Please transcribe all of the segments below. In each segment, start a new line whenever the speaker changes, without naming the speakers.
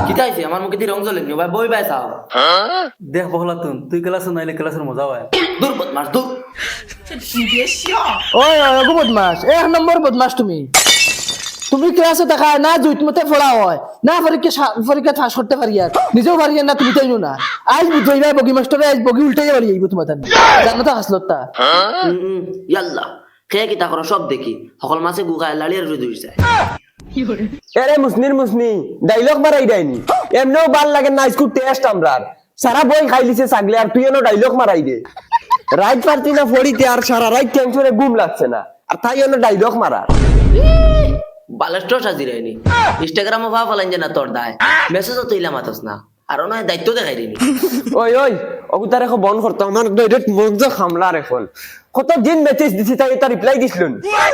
কি তাইছে আমার মুখে দিয়ে রং জ্বলে নি ভাই বই বাই চাও
দেখ বহলা তুই ক্লাসে নাইলে ক্লাসের মজা হয়
দূর বদমাস দূর
ওই অগু বদমাস 1 নম্বর বদমাস তুমি ক্লাসে দেখা না জুইত মতে পড়া হয় না পরীক্ষা ফাঁস করতে পারি আর নিজেও পারি না তুমি তাইনো না আজ বুঝইবা বগি মাস্টারে আজ বগি উল্টাই পারি আইব তোমার জানো তো হাসলতা
ইয়াল্লা খেয়ে কি তা করো সব দেখি সকল মাছে গুগায় লাড়িয়ে রুই ধুই যায়
এরে মুসনি ডাইলগ মারাই দেয়নি এমনিও ভাল লাগে না স্কুল টেস্ট আমরার সারা বই খাই লিছে ছাগলে আর তুই এনো ডাইলগ মারাই দে রাইট পারতি না ফড়িতে আর সারা রাইট টেনশনে ঘুম লাগছে না আর তাই এনো ডাইলগ মারা
বালাস্টো সাজিরাইনি ইনস্টাগ্রামে ভাব ফলাইন যে না তোর দায় মেসেজও তুইলা মাতস না আর নয় দায়িত্ব দেখাই দিনি
ওই অগুতার এখন বন্ধ করতো আমার ডাইরেক্ট মগজ খামলার এখন কত দিন মেসেজ দিছি তাই তার রিপ্লাই দিছিলুন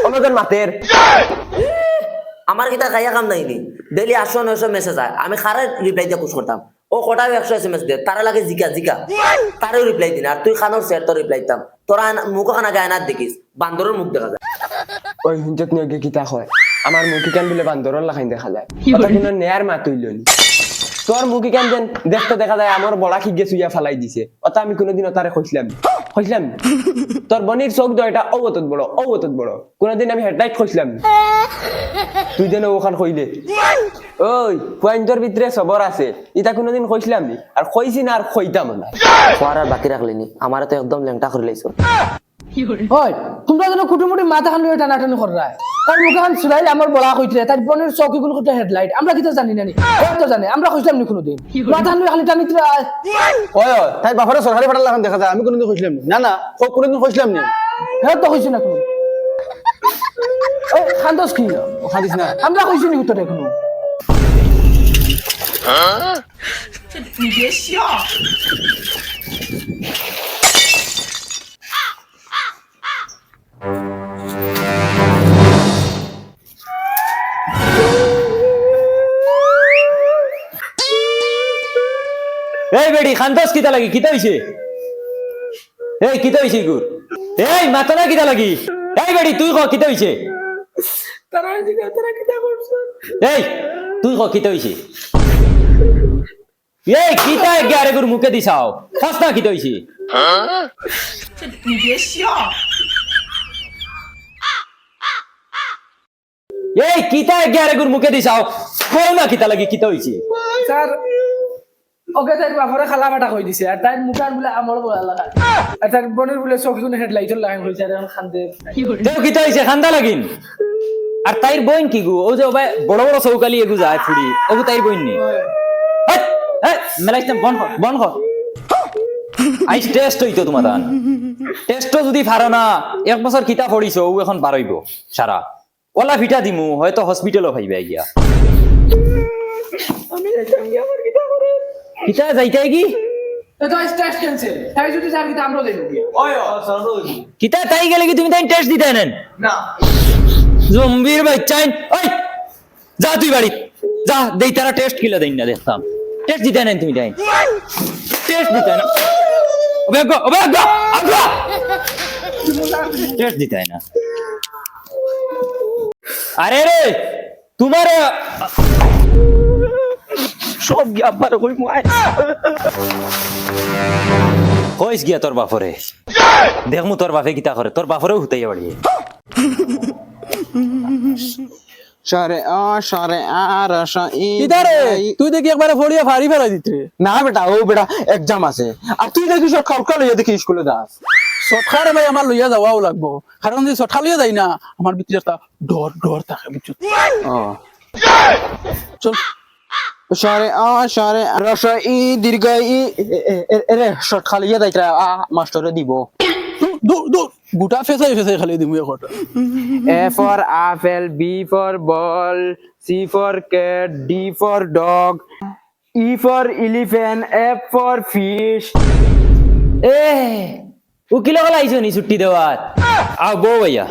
আমাদের মাতের
আমার কিতা খাইয়া কাম নাইনি ডেইলি 800-900 মেসেজ আয় আমি খারে রিপ্লাই দিয়ে খুশ করতাম ও কটাও 100 এসএমএস দে তারা লাগে জিকা তারও রিপ্লাই দিন আর তুই খানোর স্যার তো রিপ্লাই দিতাম তোরা মুখ খানা গায় না দেখিস বান্দরের মুখ দেখা যায়
ওই হুঞ্জত নিয়ে কিতা হয় আমার মুখি কান বলে বান্দরের লাখাইন দেখা যায় কথা কোনো নেয়ার মা তুইলনি তোর মুখি কান দেন দেখতে দেখা যায় আমার বড়া খিগে সুইয়া ফালাই দিছে অত আমি কোনোদিন তারে কইছিলাম তোর বনির চোখ দয়টা অবতত বড় কোনোদিন আমি হেডলাইট কইছিলাম তুই যেন ওখান কইলে ওই পয়েন্টর ভিতরে সবর আছে ইটা কোনোদিন কইছিলাম নি আর কইছি না আর কইতাম না
খোয়ার আর বাকি রাখলিনি আমার তো একদম ল্যাংটা করে লাইছো
ওই তোমরা যেন কুটুমুটি মাথা খান লইয়া টানাটানি কররা তার মুখে খান সুরাইলে আমার বলা কইতরে তার বনের চৌকি গুলো কত হেডলাইট আমরা কি তো জানি না নি তো জানে আমরা কইছিলাম নি কোনোদিন মাথা খান লইয়া খালি টানিতরে
ওই তাই বাপরে সরকারি পাঠার লাগান দেখা যায় আমি কোনোদিন কইছিলাম না কোনোদিন কইছিলাম না
হ্যাঁ তো কইছি না তুমি ওই খান্দস কি
খাদিস না
আমরা কইছি নি উত্তর এখনো
এই বেডি খান্তস কিতা লাগি কিতা হইছে এই কিতা হইছে গুর এই মাথা না কিতা লাগি এই বেডি তুই ক কিতা হইছে
তারা কিটা করছে
এই তুই ক কিতা হইছে এই কিতা গ্যারে গুর মুখে দিছাও ফাস না কিতা হইছে এই কিতা গ্যারে গুর মুখে দিছাও কও না কিতা লাগি কিতা হইছে
স্যার ওকে তাই বাপরে খালা বাটা কই দিছে আর তাই মুখান বলে আমল বলা লাগা আর তার বনের বলে চোখগুলো হেডলাইটর লাগাই হইছে আর এখন খান্দে
দেও কিতা হইছে খান্দা লাগিন আর তাইর বইন কি গো ও যে বড় বড় চৌকালি এগু যায় ফুড়ি ওগু তাইর বইন নি মেলাইতাম বন কর আইস টেস্ট হইতো তোমার দান টেস্টও যদি পারো না 1 বছর কিতা পড়িছো ও এখন পারইব সারা ওলা ভিটা দিমু হয়তো হসপিটালও পাইবে গিয়া
আমি যাইতাম কি আমার কিটা করে
কিতা যাইতাই কি
তো স্ট্রেস ক্যান্সেল তাই যদি স্যার কিটা আমরা দেব
ওই সরো
কিতা তাই গেলে কি তুমি তাই টেস্ট দিতে নেন
না
জম্বির বাচ্চাইন ওই যা তুই বাড়ি যা দেই তারা টেস্ট কিলা দেই না দেখতাম টেস্ট দিতে নেন তুমি তাই টেস্ট দিতে না ওবে আগা টেস্ট দিতে না আরে রে তোমার
সব গিয়া পার কই মুআই
কইস গিয়া তোর বাপরে দেখমু তোর বাপে কিতা করে তোর বাপরেও হুতাইয়া বাড়ি
সারে রসা
কিদারে তুই দেখি একবারে ফড়িয়া ফাড়ি ফেলা দিতে
না বেটা এক্সাম আছে আর তুই দেখি সব খালকা লইয়া দেখি স্কুলে যাস
সৎকারে ভাই আমার লইয়া যাওয়াও লাগবো কারণ যদি সৎকা লইয়া যাই না আমার ভিতরে একটা ডর থাকে বুঝছো চল
সারে রসা দীর্ঘ এরে শর্ট খালিয়া যাইতা মাস্টারে দিব
দূর গোটা ফেসাই খালি দিমু এখন
A for apple, B for ball, C for cat, D for dog, E for elephant, F for fish.
এ উকিল গলা আইছো নি ছুটি দেওয়ার আও বউ ভাইয়া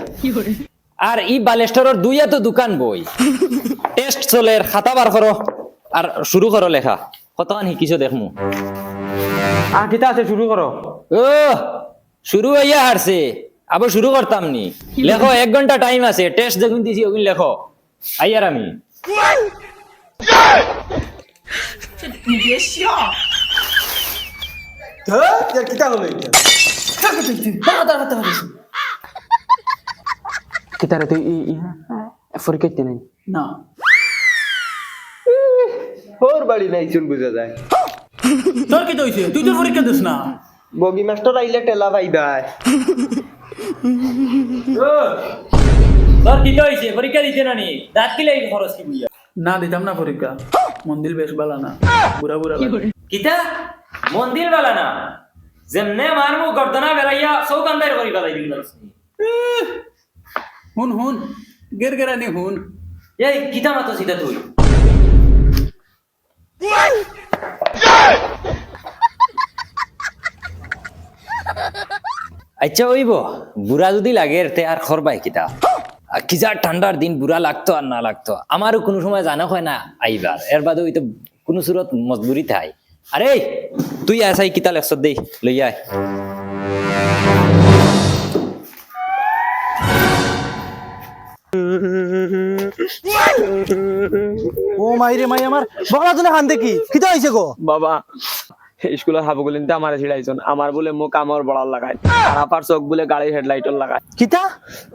আর ই বালেস্টরের দুইয়া তো দোকান বই টেস্ট চলের খাতা বার করো আর শুরু করো লেখা কতখান শিকিছো দেখমু
কিতা আছে শুরু করো
ও শুরু হইয়া হারছে আবার শুরু করতাম নি লেখো 1 ঘন্টা টাইম আছে টেস্ট যেগুন দিছি ওগুন লেখো আইয়ার আমি
কিতা হলো এটা
কিতারে তুই পরীক্ষা নাই
না
ওর বাড়ি নাই চুল বুঝা যায়
তোর কি হইছে তুই তোর পরীক্ষা দিস না
বগি মাস্টার আইলে টেলা পাইবাই
তোর কি হইছে পরীক্ষা দিতে না নি দাঁত কি লাগি খরচ কি বুইয়া
না দিতাম না পরীক্ষা মন্দির বেশ ভালো না বুড়া বুড়া লাগে।
কিতা মন্দির বালা না যেমনে মারমু গর্দনা বেলাইয়া সৌকান্দার করি বালাই দিল
হুন হুন গেরগেরানি হুন
এই কিতা মাতো সিধা তুই আচ্ছা ওইব বুড়া যদি লাগে তে আর খরবাই কিতা কি যা ঠান্ডার দিন বুড়া লাগতো আর না লাগতো আমারও কোনো সময় জানা হয় না আইবার এর বাদে ওই তো কোনো সুরত মজবুরি থাই আরে তুই আসাই কিতা লেখছ দেই লই আয়
ও মাই রে মাই আমার বগলা তুলে খান দেখি কিতা হইছে গো
বাবা স্কুলের হাবগুলিতে আমার ছিড়াইছন আমার বলে মুখ আমার বড়ার লাগায় আর আপার চোখ বলে গাড়ির হেডলাইটর লাগায়
কিতা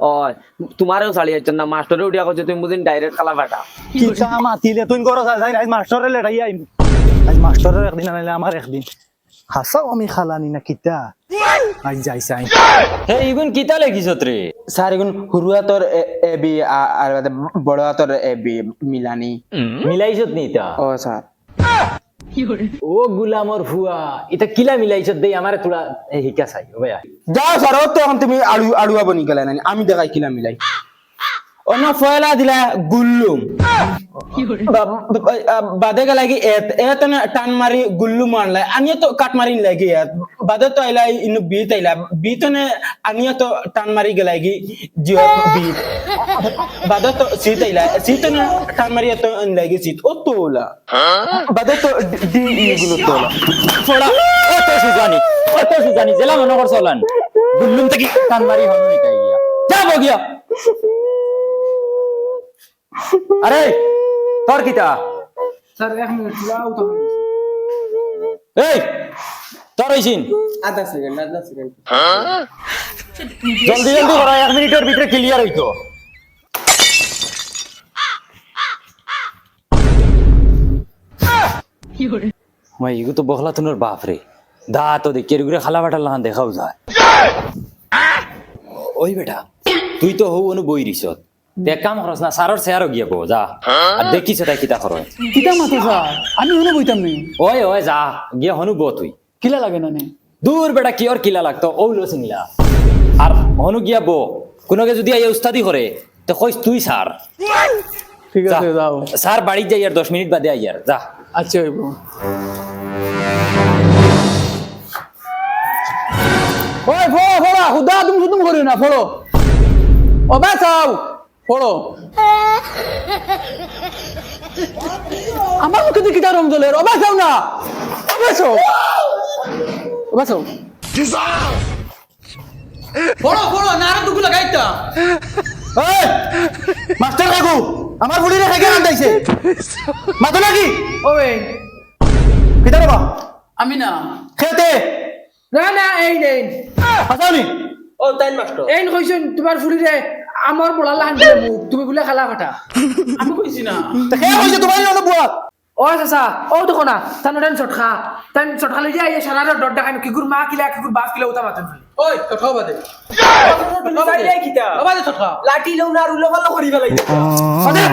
ওই তোমারও চালিয়েছেন না মাস্টারে উঠিয়া করছে তুমি বুঝিন ডাইরেক্ট খালা ফাটা
কিতা মাতিলে তুই করো যাই আজ মাস্টারে লেটাই আইম আজ মাস্টারের একদিন আনাইলে আমার একদিন হাসাও আমি খালানি না কিতা আজ যাইছে আই
হে ইগুন কিতা লেখিছত রে
স্যার এখন হুরুয়া তোর এ বি আর বড় তোর এ বি মিলানি
মিলাইছত নি তা
ও স্যার
ও গুলামর ফুয়া এটা কিলা মিলাইছত দেই আমারে তোরা হিকা চাই ও ভাইয়া
যাও স্যার ও তো এখন তুমি আড়ুয়া বনি গেলে না আমি দেখাই কিলা মিলাই অন্য ফয়লা দিলা গুল্লুম বাদে গেলা কি এত টান মারি গুল্লু মারলাই আনিয়ে তো কাট মারি লাগি বাদে তো আইলা ইনু বিত আইলা বিতনে আনিয়ে তো টান মারি গেলা কি জিও বিত বাদে তো সিত আইলা সিতনে টান মারি তো লাগি সিত ও তোলা বাদে তো ডি ইগুলো তোলা
ফোড়া অত সুজানি জেলা মনে কর চলান গুল্লুম থেকে কান মারি হনো নিকাই গিয়া যাব গিয়া আরে তোর কিতা
স্যার এক মিনিট লাও তো
এই তোর হইছিন
আধা সেকেন্ড
জলদি জলদি করা 1 মিনিটের ভিতরে ক্লিয়ার হইতো ভাই এগু তো বখলা তুনোর বাপ রে দা তো দেখি এর খালা বাটার লাহান দেখাও যায় ওই বেটা তুই তো হও অনু বই রিছত দেখ কাম করস না সারর চেয়ারও গিয়ে বো যা আর দেখিস তাই কিতা করয়
কিতা মাতো স্যার আমি হুনো বইতাম নি
ওই ওই যা গিয়ে হনু বো তুই
কিলা লাগে না নে
দূর বেটা কি ওর কিলা লাগতো ওইলো সিংলা আর হনু গিয়া বো কোনোকে যদি আই উস্তাদি করে তো কইস তুই স্যার
ঠিক আছে যাও
স্যার বাড়ি যাই আর 10 মিনিট বাদে আই আর যা
আচ্ছা হইব ওই ফড়ো ফড়ো হুদা তুমি শুধু করিও না ফড়ো ও বাঁচাও ফড়ো আমার মুখে দেখি তার রং জ্বলে ও বাঁচাও না ও বাঁচাও ও বাঁচাও ফড়ো ফড়ো না আর দুগুলো গাইতা
এই মাস্টার কাকু আমার বুড়িরে খাইকে আনতাইছে মাতো নাকি
ওই
কিতা রে বা
আমি না
খেতে
না না এই নেই
হাসাওনি
ও তাই মাস্টার
এই কইছেন তোমার ফুলিরে আমার বড় লাহান বলে মুখ তুমি বলে খালা কাটা
আমি কইছি না
তা কে কইছে তোমার জন্য বুয়া
ও চাচা ও দেখো না তান ওটান চটখা তান চটখা লই যায় সারা ডর দেখানো কিগুর মা কিলা কিগুর বাপ কিলা উতা মাতেন
ওই কথা বাদে
কিতা
বাদে কথা
লাঠি লও না আর উলো ভালো করি ফেলাই
আরে